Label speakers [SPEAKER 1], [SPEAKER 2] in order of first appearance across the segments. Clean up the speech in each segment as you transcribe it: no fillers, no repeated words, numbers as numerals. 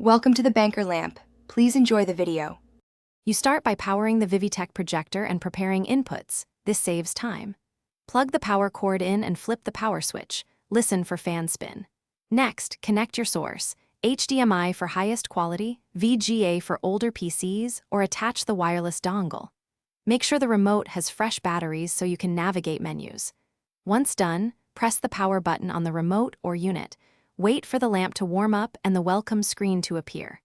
[SPEAKER 1] Welcome to the Banker Lamp. Please enjoy the video.
[SPEAKER 2] You start by powering the Vivitek Projector and preparing inputs. This saves time. Plug the power cord in and flip the power switch. Listen for fan spin. Next, connect your source. HDMI for highest quality, VGA for older PCs, or attach the wireless dongle. Make sure the remote has fresh batteries so you can navigate menus. Once done, press the power button on the remote or unit. Wait for the lamp to warm up and the welcome screen to appear.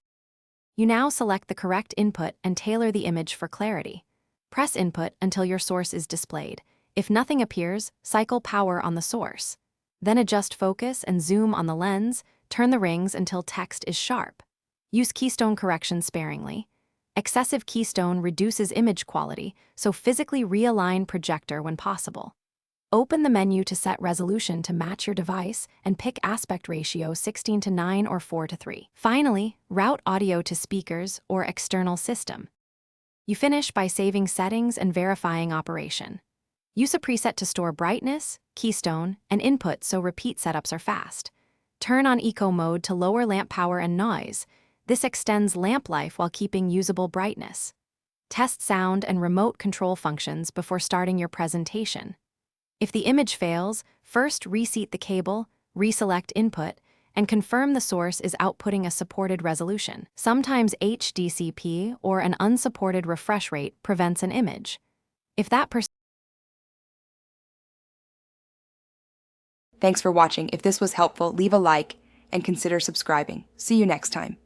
[SPEAKER 2] You now select the correct input and tailor the image for clarity. Press input until your source is displayed. If nothing appears, cycle power on the source. Then adjust focus and zoom on the lens, turn the rings until text is sharp. Use keystone correction sparingly. Excessive keystone reduces image quality, so physically realign projector when possible. Open the menu to set resolution to match your device and pick aspect ratio 16:9 or 4:3. Finally, route audio to speakers or external system. You finish by saving settings and verifying operation. Use a preset to store brightness, keystone, and input so repeat setups are fast. Turn on eco mode to lower lamp power and noise. This extends lamp life while keeping usable brightness. Test sound and remote control functions before starting your presentation. If the image fails, first reseat the cable, reselect input, and confirm the source is outputting a supported resolution. Sometimes HDCP or an unsupported refresh rate prevents an image. If that
[SPEAKER 1] Thanks for watching. If this was helpful, leave a like and consider subscribing. See you next time.